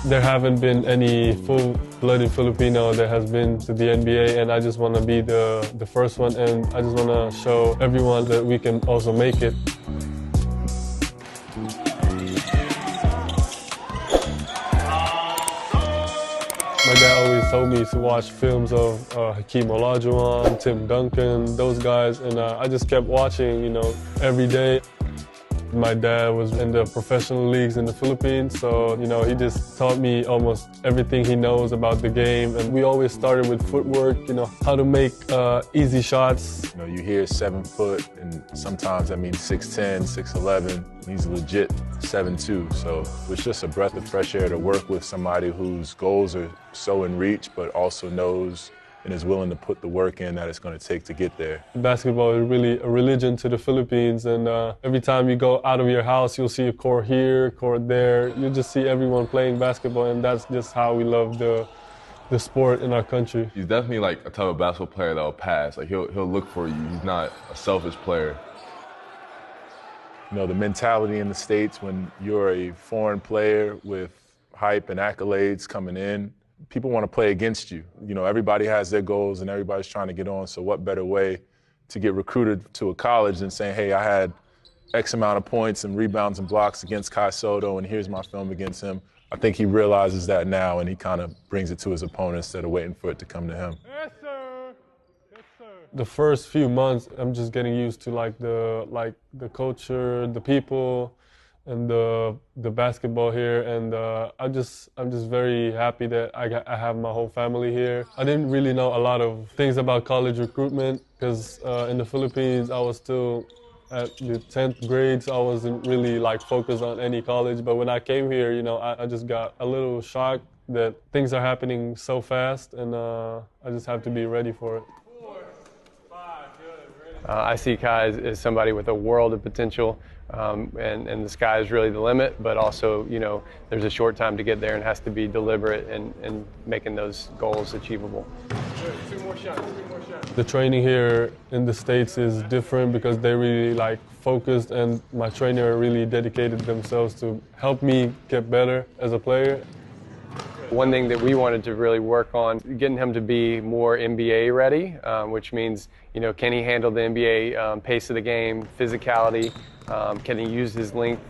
There haven't been any full-blooded Filipino that has been to the NBA, and I just want to be the first one, and I just want to show everyone that we can also make it. My dad always told me to watch films of Hakeem Olajuwon, Tim Duncan, those guys, and I just kept watching, you know, every day. My dad was in the professional leagues in the Philippines, so, you know, he just taught me almost everything he knows about the game. And we always started with footwork, you know, how to make easy shots. You know, you hear 7 foot, and sometimes that means 6'10", 6'11". He's legit 7'2", so it's just a breath of fresh air to work with somebody whose goals are so in reach, but also knows and is willing to put the work in that it's going to take to get there. Basketball is really a religion to the Philippines, and every time you go out of your house, you'll see a court here, court there. You just see everyone playing basketball, and that's just how we love the sport in our country. He's definitely like a type of basketball player that'll pass. Like he'll look for you. He's not a selfish player. You know, the mentality in the States when you're a foreign player with hype and accolades coming in, people want to play against you. You know, everybody has their goals and everybody's trying to get on, so what better way to get recruited to a college than saying, hey, I had X amount of points and rebounds and blocks against Sotto, and here's my film against him. I think he realizes that now, and he kind of brings it to his opponent instead of waiting for it to come to him. Yes, sir. Yes, sir. The first few months, I'm just getting used to the culture, the people, and the basketball here, and I'm just very happy that I have my whole family here. I didn't really know a lot of things about college recruitment because in the Philippines I was still at the 10th grade, so I wasn't really focused on any college. But when I came here, you know, I just got a little shocked that things are happening so fast, and I just have to be ready for it. I see Kai as somebody with a world of potential, and the sky is really the limit, but also, you know, there's a short time to get there and has to be deliberate in making those goals achievable. Two more shots. The training here in the States is different because they really focused, and my trainer really dedicated themselves to help me get better as a player. One thing that we wanted to really work on, getting him to be more NBA ready, which means, you know, can he handle the NBA pace of the game, physicality, can he use his length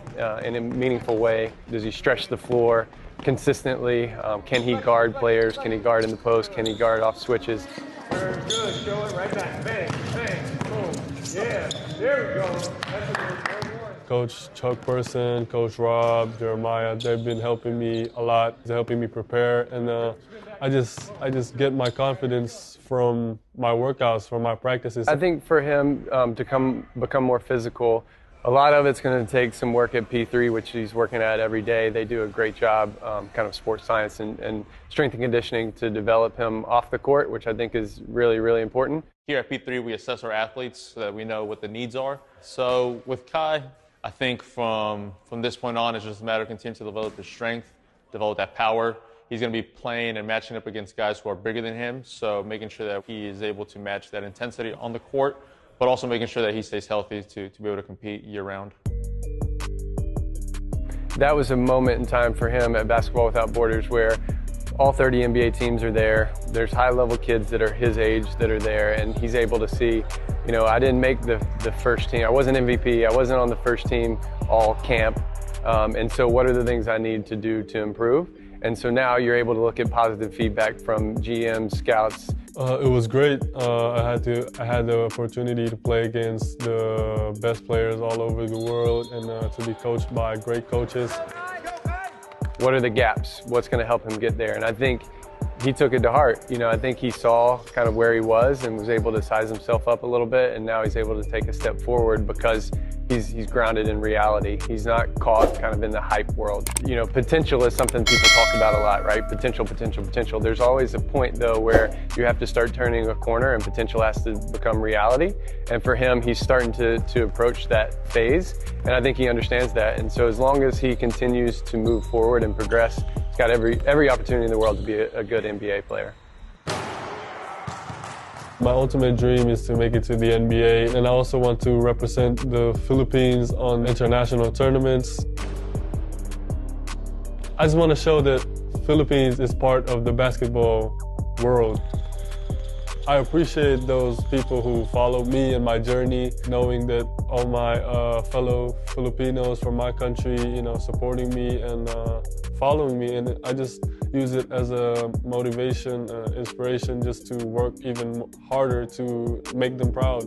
in a meaningful way, does he stretch the floor consistently, can he guard players, can he guard in the post, can he guard off switches. Very good, show it right back, bang, bang, boom, yeah, there we go, that's a good one. Coach Chuck Person, Coach Rob, Jeremiah, they've been helping me a lot. They're helping me prepare, and I just get my confidence from my workouts, from my practices. I think for him to become more physical, a lot of it's going to take some work at P3, which he's working at every day. They do a great job, kind of sports science and strength and conditioning to develop him off the court, which I think is really, really important. Here at P3, we assess our athletes so that we know what the needs are. So with Kai, I think from this point on, it's just a matter of continuing to develop his strength, develop that power. He's going to be playing and matching up against guys who are bigger than him, so making sure that he is able to match that intensity on the court, but also making sure that he stays healthy to be able to compete year-round. That was a moment in time for him at Basketball Without Borders where all 30 NBA teams are there. There's high-level kids that are his age that are there, and he's able to see, you know, I didn't make the first team. I wasn't MVP. I wasn't on the first team all camp. And so what are the things I need to do to improve? And so now you're able to look at positive feedback from GMs, scouts. It was great. I had the opportunity to play against the best players all over the world, and to be coached by great coaches. What are the gaps? What's going to help him get there? And I think he took it to heart. You know, I think he saw kind of where he was and was able to size himself up a little bit, and now he's able to take a step forward because he's grounded in reality. He's not caught kind of in the hype world. You know, potential is something people talk about a lot, right? Potential, potential, potential. There's always a point, though, where you have to start turning a corner and potential has to become reality. And for him, he's starting to approach that phase, and I think he understands that. And so as long as he continues to move forward and progress, he's got every opportunity in the world to be a good NBA player. My ultimate dream is to make it to the NBA, and I also want to represent the Philippines on international tournaments. I just want to show that Philippines is part of the basketball world. I appreciate those people who follow me and my journey, knowing that all my fellow Filipinos from my country, supporting me and following me. And I just use it as a motivation, inspiration, just to work even harder to make them proud.